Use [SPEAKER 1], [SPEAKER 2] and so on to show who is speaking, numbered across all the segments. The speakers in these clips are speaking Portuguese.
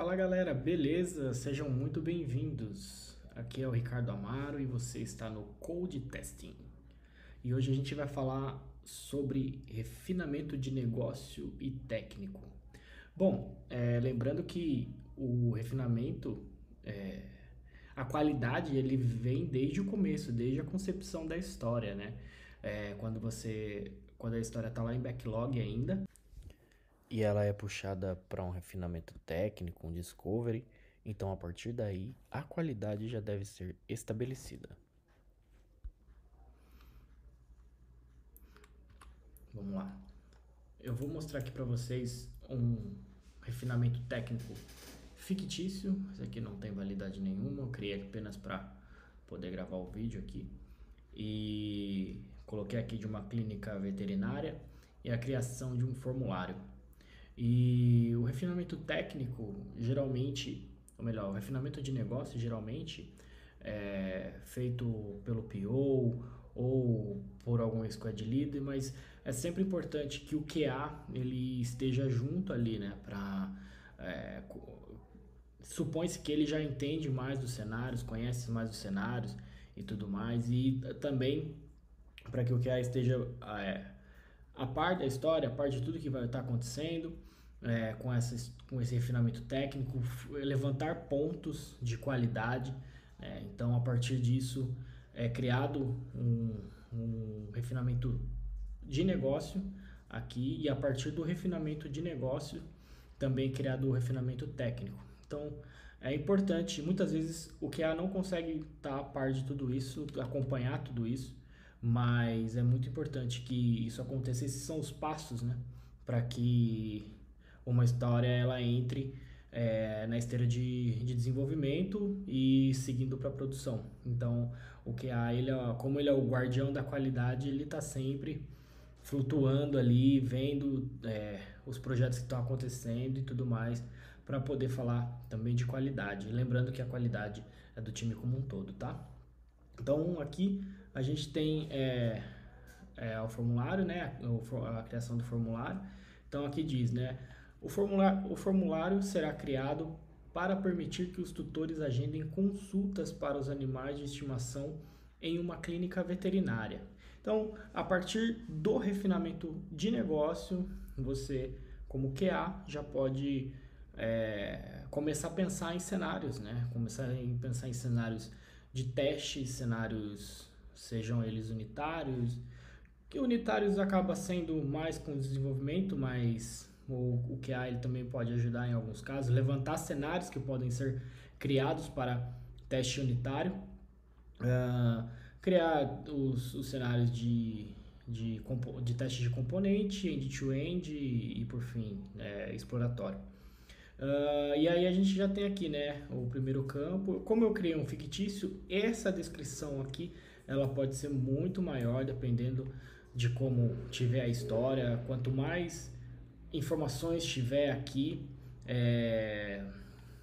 [SPEAKER 1] Fala galera, beleza? Sejam muito bem-vindos. Aqui é o Ricardo Amaro e você está no Code Testing. E hoje a gente vai falar sobre refinamento de negócio e técnico. Bom, lembrando que o refinamento, é, a qualidade, ele vem desde o começo, desde a concepção da história, né? Quando a história está lá em backlog ainda, e ela é puxada para um refinamento técnico, um discovery, então a partir daí a qualidade já deve ser estabelecida. Vamos lá. Eu vou mostrar aqui para vocês um refinamento técnico fictício. Esse aqui não tem validade nenhuma, eu criei apenas para poder gravar o vídeo aqui. E coloquei aqui de uma clínica veterinária e a criação de um formulário. E o refinamento técnico, geralmente, ou melhor, o refinamento de negócio, geralmente, é feito pelo PO ou por algum squad leader, mas é sempre importante que o QA ele esteja junto ali, né? É, supõe-se que ele já entende mais dos cenários, conhece mais dos cenários e tudo mais, e também para que o QA esteja a par da história, a par de tudo que vai estar acontecendo, com esse refinamento técnico, levantar pontos de qualidade. Então, a partir disso, é criado um refinamento de negócio aqui, e a partir do refinamento de negócio, também criado o refinamento técnico. Então, é importante, muitas vezes o QA não consegue estar a par de tudo isso, acompanhar tudo isso, mas é muito importante que isso aconteça. Esses são os passos, né, para que uma história ela entre na esteira de desenvolvimento e seguindo para a produção. Então, o QA, como ele é o guardião da qualidade, ele está sempre flutuando ali, vendo os projetos que estão acontecendo e tudo mais, para poder falar também de qualidade. Lembrando que a qualidade é do time como um todo, tá? Então, aqui a gente tem o formulário, né? A criação do formulário. Então, aqui diz, né? O formulário será criado para permitir que os tutores agendem consultas para os animais de estimação em uma clínica veterinária. Então, a partir do refinamento de negócio, você, como QA, já pode começar a pensar em cenários, né? Começar a pensar em cenários de teste, cenários, sejam eles unitários, que unitários acaba sendo mais com desenvolvimento, mas o QA ele também pode ajudar em alguns casos, levantar cenários que podem ser criados para teste unitário, criar os cenários de teste de componente, end-to-end e por fim, exploratório. E aí a gente já tem aqui, né, o primeiro campo. Como eu criei um fictício, essa descrição aqui ela pode ser muito maior dependendo de como tiver a história. Quanto mais informações tiver aqui,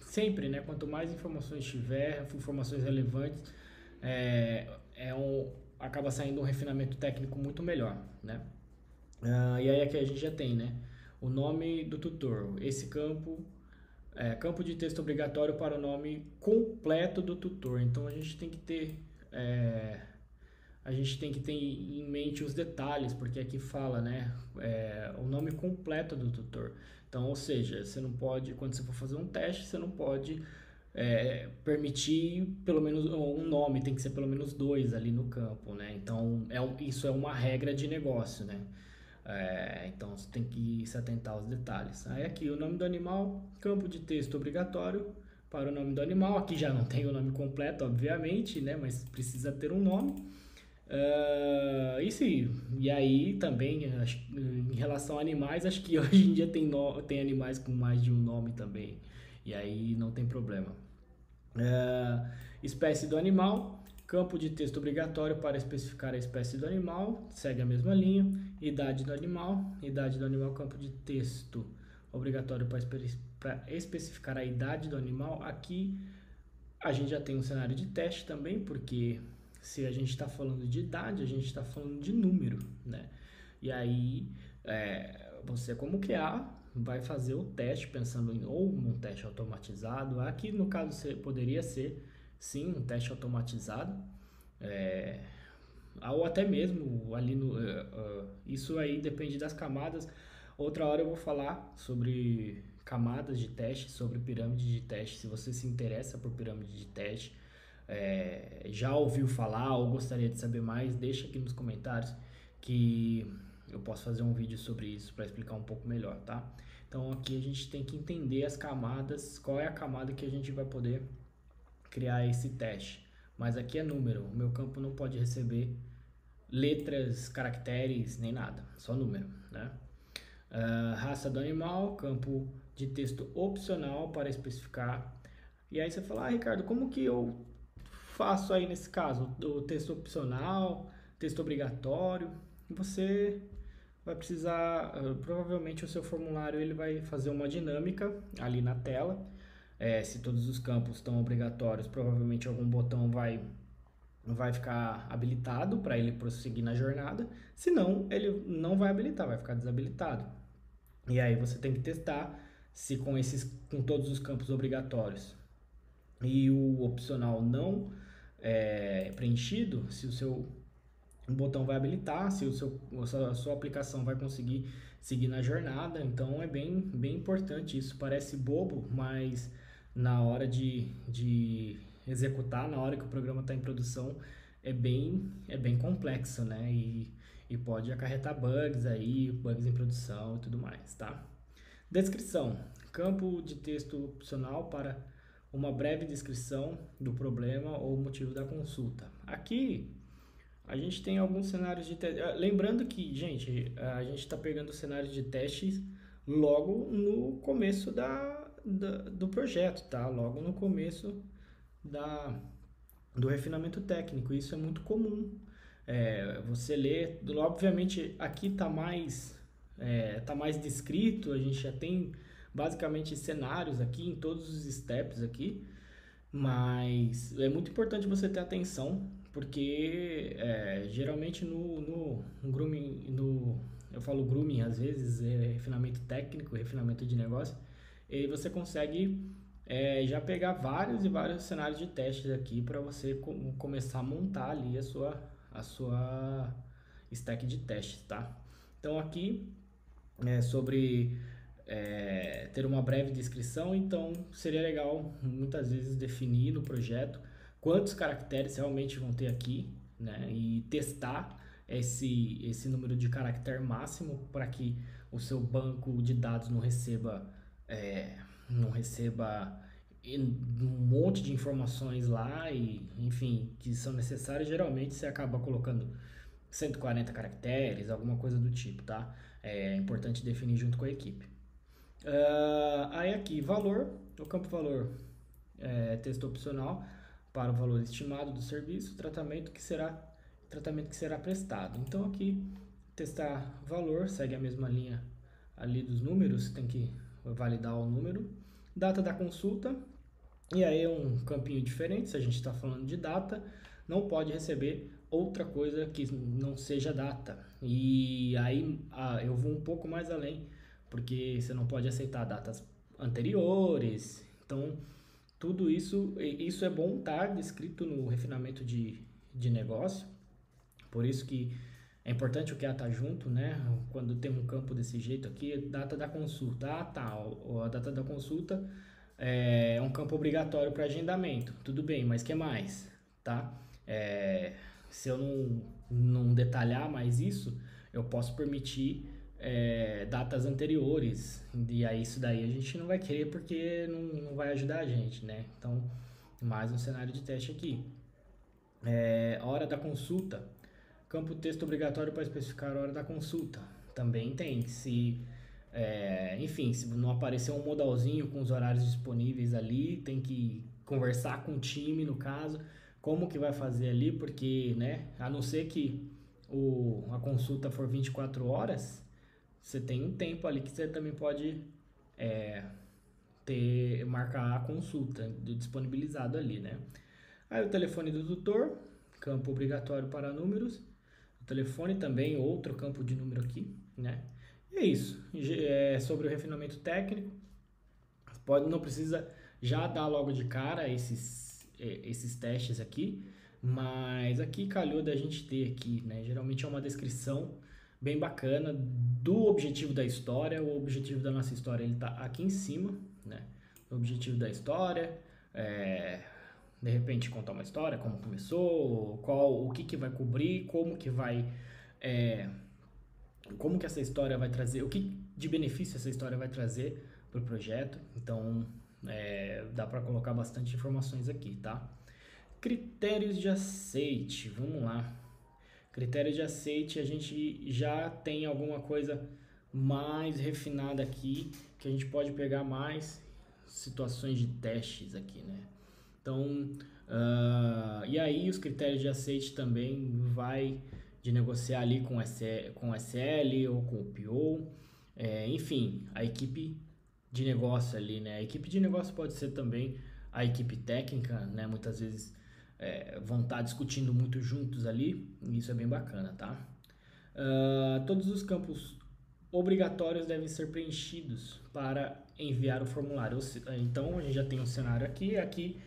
[SPEAKER 1] sempre, né, quanto mais informações tiver, informações relevantes, é, acaba saindo um refinamento técnico muito melhor, né? E aí aqui a gente já tem, né, o nome do tutor. Esse campo de texto obrigatório para o nome completo do tutor. Então a gente tem que ter em mente os detalhes, porque aqui fala, né, o nome completo do tutor. Então, ou seja, você não pode, quando você for fazer um teste, você não pode permitir pelo menos um nome, tem que ser pelo menos dois ali no campo, né? Então, isso é uma regra de negócio, né? Então você tem que se atentar aos detalhes. Aí aqui o nome do animal, campo de texto obrigatório para o nome do animal. Aqui já não tem o nome completo, obviamente, né? Mas precisa ter um nome. E aí também, em relação a animais, acho que hoje em dia tem animais com mais de um nome também. E aí não tem problema. Espécie do animal, campo de texto obrigatório para especificar a espécie do animal, segue a mesma linha. Idade do animal, campo de texto obrigatório para especificar a idade do animal. Aqui a gente já tem um cenário de teste também, porque se a gente está falando de idade, a gente está falando de número, né? E aí você como QA vai fazer o teste pensando em ou um teste automatizado. Aqui no caso poderia ser sim um teste automatizado, é, ou até mesmo ali no isso aí depende das camadas. Outra hora eu vou falar sobre camadas de teste, sobre pirâmide de teste. Se você se interessa por pirâmide de teste, já ouviu falar ou gostaria de saber mais, deixa aqui nos comentários que eu posso fazer um vídeo sobre isso para explicar um pouco melhor, tá? Então aqui a gente tem que entender as camadas, qual é a camada que a gente vai poder criar esse teste. Mas aqui é número, o meu campo não pode receber letras, caracteres, nem nada, só número, né? Raça do animal, campo de texto opcional para especificar. E aí você fala, Ricardo, como que eu faço aí nesse caso? O texto opcional, texto obrigatório? Você vai precisar, provavelmente o seu formulário ele vai fazer uma dinâmica ali na tela. Se todos os campos estão obrigatórios, provavelmente algum botão vai ficar habilitado para ele prosseguir na jornada. Se não, ele não vai habilitar, vai ficar desabilitado. E aí você tem que testar se com todos os campos obrigatórios e o opcional não preenchido, se o seu botão vai habilitar, se a sua aplicação vai conseguir seguir na jornada. Então é bem importante isso. Parece bobo, mas na hora de executar, na hora que o programa está em produção, é bem complexo, né? E pode acarretar bugs aí, bugs em produção e tudo mais, tá? Descrição. Campo de texto opcional para uma breve descrição do problema ou motivo da consulta. Aqui a gente tem alguns cenários de teste. Lembrando que, gente, a gente está pegando cenários de testes logo no começo do projeto, tá? Logo no começo do refinamento técnico. Isso é muito comum. Você lê, obviamente aqui está mais descrito, a gente já tem basicamente cenários aqui em todos os steps aqui, mas é muito importante você ter atenção, porque geralmente no grooming, eu falo grooming às vezes, refinamento técnico, refinamento de negócio, e você consegue já pegar vários e vários cenários de testes aqui para você começar a montar ali a sua stack de testes, tá? Então aqui sobre ter uma breve descrição, então seria legal muitas vezes definir no projeto quantos caracteres realmente vão ter aqui, né? E testar esse número de caractere máximo para que o seu banco de dados não receba um monte de informações lá e, enfim, que são necessárias. Geralmente você acaba colocando 140 caracteres, alguma coisa do tipo, tá? É importante definir junto com a equipe. Aí aqui, valor, o campo valor texto opcional para o valor estimado do serviço, tratamento que será prestado. Então aqui, testar valor, segue a mesma linha ali dos números, tem que validar o número. Data da consulta, e aí é um campinho diferente, se a gente está falando de data, não pode receber outra coisa que não seja data. E aí eu vou um pouco mais além, porque você não pode aceitar datas anteriores. Então, tudo isso é bom estar descrito no refinamento de negócio. Por isso que é importante o QA estar junto, né? Quando tem um campo desse jeito aqui, data da consulta. A data da consulta é um campo obrigatório para agendamento. Tudo bem, mas que mais, tá? Se eu não detalhar mais isso, eu posso permitir datas anteriores. E aí isso daí a gente não vai querer porque não vai ajudar a gente, né? Então, mais um cenário de teste aqui. Hora da consulta. Campo texto obrigatório para especificar a hora da consulta. Também tem. Enfim, se não aparecer um modalzinho com os horários disponíveis ali, tem que conversar com o time, no caso, como que vai fazer ali, porque, né, a não ser que a consulta for 24 horas, você tem um tempo ali que você também pode marcar a consulta disponibilizado ali, né? Aí o telefone do tutor, campo obrigatório para números. O telefone também, outro campo de número aqui, né? É isso. É sobre o refinamento técnico. Não precisa já dar logo de cara esses testes aqui, mas aqui calhou da gente ter aqui, né? Geralmente é uma descrição bem bacana do objetivo da história. O objetivo da nossa história ele tá aqui em cima, né? O objetivo da história, é, de repente contar uma história, como começou, o que vai cobrir, é, como que essa história vai trazer, o que de benefício essa história vai trazer para o projeto. Então, dá para colocar bastante informações aqui, tá? Critérios de aceite, vamos lá. Critérios de aceite, a gente já tem alguma coisa mais refinada aqui, que a gente pode pegar mais situações de testes aqui, né? Então, e aí os critérios de aceite também vai de negociar ali com SL ou com o PO, enfim, a equipe de negócio ali, né? A equipe de negócio pode ser também a equipe técnica, né? Muitas vezes vão estar discutindo muito juntos ali, e isso é bem bacana, tá? Todos os campos obrigatórios devem ser preenchidos para enviar o formulário. Então, a gente já tem um cenário aqui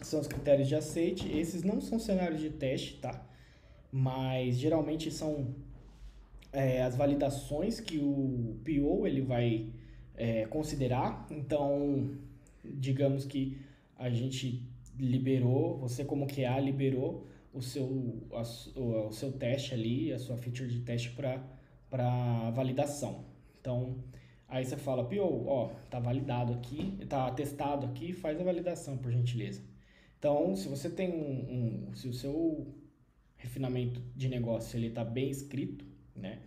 [SPEAKER 1] são os critérios de aceite. Esses não são cenários de teste, tá? Mas geralmente são as validações que o PO ele vai considerar. Então, digamos que a gente liberou, você como QA liberou o seu teste ali, a sua feature de teste para validação. Então, aí você fala, PO, ó, tá validado aqui, tá testado aqui, faz a validação, por gentileza. Então, se você tem se o seu refinamento de negócio ele está bem escrito, né?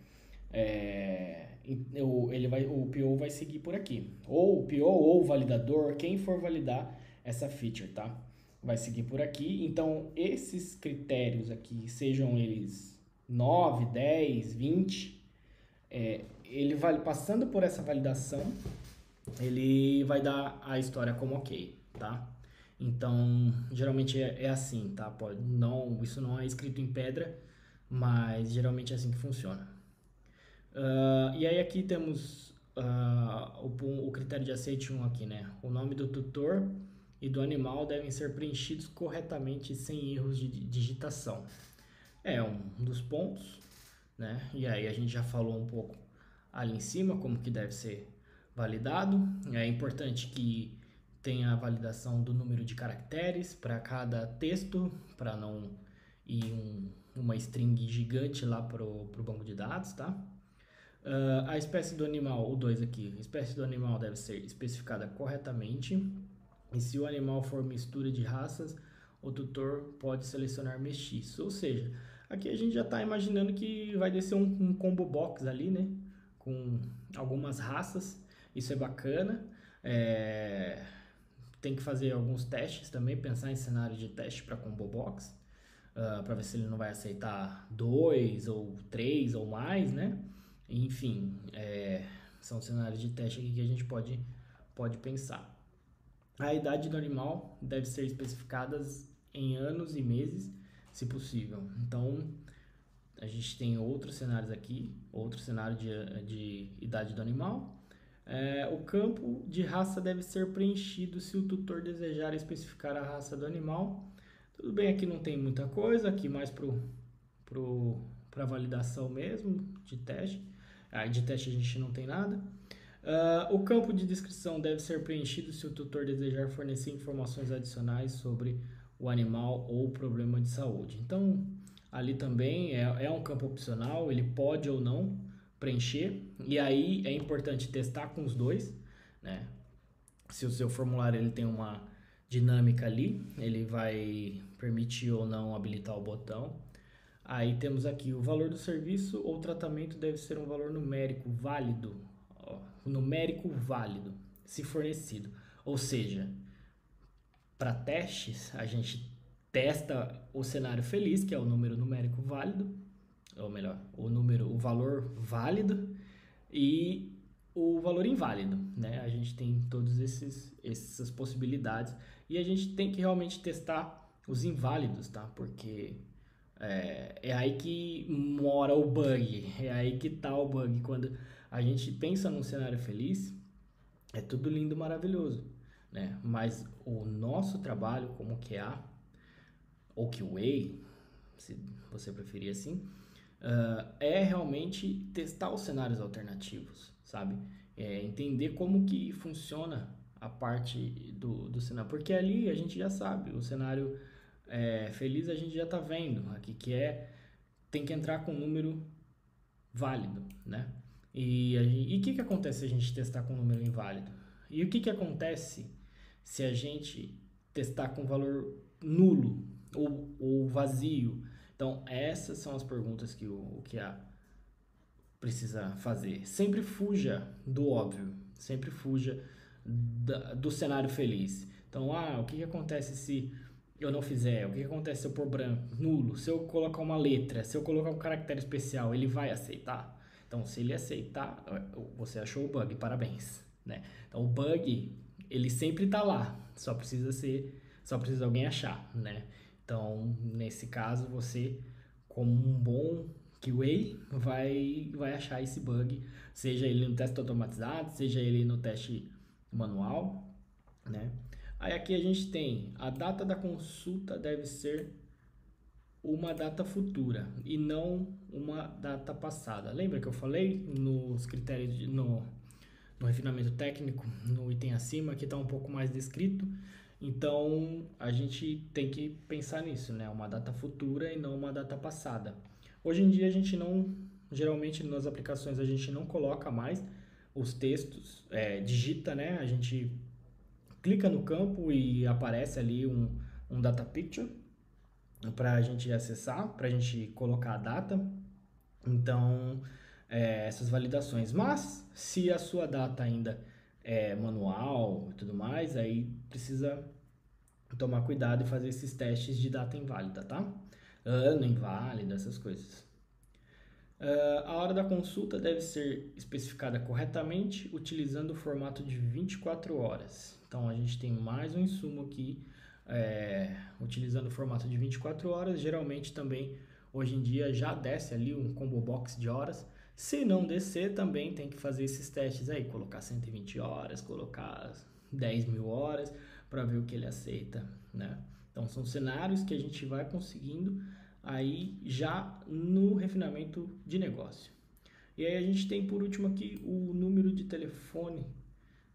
[SPEAKER 1] O PO vai seguir por aqui. Ou o PO ou o validador, quem for validar essa feature, tá? Vai seguir por aqui. Então, esses critérios aqui, sejam eles 9, 10, 20, ele vai passando por essa validação, ele vai dar a história como ok, tá? Então, geralmente é assim, tá? Isso não é escrito em pedra, mas geralmente é assim que funciona. E aí aqui temos o critério de aceite 1 aqui, né? O nome do tutor e do animal devem ser preenchidos corretamente sem erros de digitação. É um dos pontos, né? E aí a gente já falou um pouco ali em cima como que deve ser validado. É importante que tenha a validação do número de caracteres para cada texto, para não ir uma string gigante lá para o banco de dados, tá? A espécie do animal, o 2 aqui, a espécie do animal deve ser especificada corretamente. E se o animal for mistura de raças, o tutor pode selecionar mestiço. Ou seja, aqui a gente já está imaginando que vai descer um combo box ali, né? Com algumas raças. Isso é bacana. Tem que fazer alguns testes também, pensar em cenário de teste para combo box, para ver se ele não vai aceitar 2 ou 3 ou mais, né? Enfim, são cenários de teste aqui que a gente pode pensar. A idade do animal deve ser especificada em anos e meses, se possível. Então, a gente tem outros cenários aqui, outro cenário de idade do animal. O campo de raça deve ser preenchido se o tutor desejar especificar a raça do animal. Tudo bem, aqui não tem muita coisa, aqui mais para validação mesmo, de teste. De teste a gente não tem nada. O campo de descrição deve ser preenchido se o tutor desejar fornecer informações adicionais sobre o animal ou problema de saúde. Então, ali também é um campo opcional, ele pode ou não preencher, e aí é importante testar com os dois, né? Se o seu formulário ele tem uma dinâmica ali, ele vai permitir ou não habilitar o botão. Aí temos aqui o valor do serviço ou tratamento deve ser um valor numérico válido, numérico válido, se fornecido. Ou seja, para testes a gente testa o cenário feliz, que é o número numérico válido, ou melhor, o valor válido e o valor inválido, né? A gente tem todas essas possibilidades e a gente tem que realmente testar os inválidos, tá? Porque é aí que mora o bug, é aí que tá o bug, quando A gente pensa num cenário feliz, é tudo lindo, maravilhoso, né? Mas o nosso trabalho como QA, ou QA, se você preferir assim, é realmente testar os cenários alternativos, sabe? Entender como que funciona a parte do cenário, porque ali a gente já sabe, o cenário feliz a gente já tá vendo aqui, tem que entrar com um número válido, né? E o que acontece se a gente testar com um número inválido? E o que acontece se a gente testar com valor nulo ou vazio? Então, essas são as perguntas que o QA precisa fazer. Sempre fuja do óbvio, sempre fuja do cenário feliz. Então, o que acontece se eu não fizer? O que acontece se eu pôr branco, nulo? Se eu colocar uma letra, se eu colocar um caractere especial, ele vai aceitar? Então, se ele aceitar, você achou o bug, parabéns, né? Então, o bug, ele sempre tá lá, só precisa alguém achar, né? Então, nesse caso, você, como um bom QA, vai achar esse bug, seja ele no teste automatizado, seja ele no teste manual, né? Aí aqui a gente tem a data da consulta deve ser uma data futura e não uma data passada. Lembra que eu falei nos critérios no refinamento técnico, no item acima, que está um pouco mais descrito? Então a gente tem que pensar nisso, né? Uma data futura e não uma data passada. Hoje em dia a gente não, geralmente nas aplicações a gente não coloca mais os textos, digita, né? A gente clica no campo e aparece ali um data picture para a gente acessar, para a gente colocar a data. Então, essas validações. Mas, se a sua data ainda é manual e tudo mais, aí precisa tomar cuidado e fazer esses testes de data inválida, tá? Ano inválido, essas coisas. A hora da consulta deve ser especificada corretamente, utilizando o formato de 24 horas. Então, a gente tem mais um insumo aqui, utilizando o formato de 24 horas. Geralmente também, hoje em dia, já desce ali um combo box de horas. Se não descer, também tem que fazer esses testes aí, colocar 120 horas, colocar 10 mil horas, para ver o que ele aceita, né? Então, são cenários que a gente vai conseguindo aí já no refinamento de negócio. E aí a gente tem por último aqui o número de telefone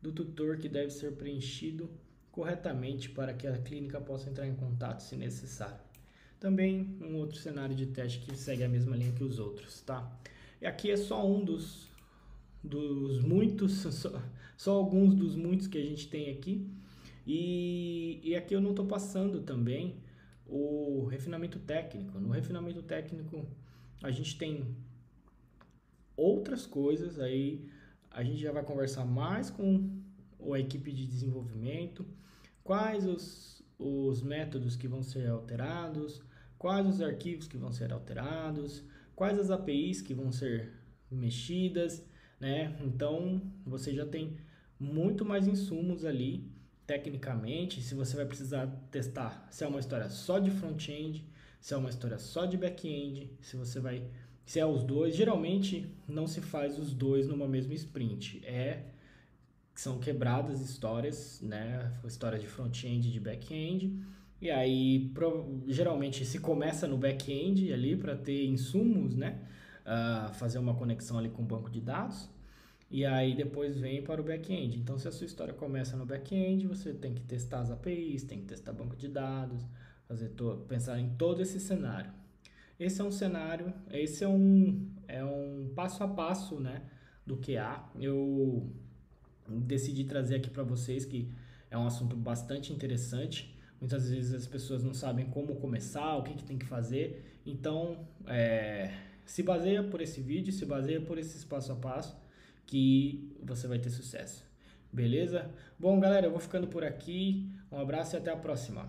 [SPEAKER 1] do tutor que deve ser preenchido corretamente para que a clínica possa entrar em contato se necessário. Também um outro cenário de teste que segue a mesma linha que os outros, tá? E aqui é só um dos muitos, só alguns dos muitos que a gente tem aqui. E aqui eu não estou passando também o refinamento técnico. No refinamento técnico a gente tem outras coisas, aí a gente já vai conversar mais com a equipe de desenvolvimento, quais os métodos que vão ser alterados, quais os arquivos que vão ser alterados, quais as APIs que vão ser mexidas, né? Então você já tem muito mais insumos ali tecnicamente, se você vai precisar testar se é uma história só de front-end, se é uma história só de back-end, se é os dois. Geralmente não se faz os dois numa mesma sprint, são quebradas histórias, né? Histórias de front-end e de back-end, e aí geralmente se começa no back-end ali para ter insumos, né? Fazer uma conexão ali com o banco de dados. E aí depois vem para o back-end. Então, se a sua história começa no back-end, você tem que testar as APIs, tem que testar banco de dados, pensar em todo esse cenário. Esse é um cenário, esse é um passo a passo, né, do QA. Eu decidi trazer aqui para vocês que é um assunto bastante interessante. Muitas vezes as pessoas não sabem como começar, o que tem que fazer. Então, se baseia por esse vídeo, se baseia por esse passo a passo, que você vai ter sucesso. Beleza? Bom, galera, eu vou ficando por aqui. Um abraço e até a próxima.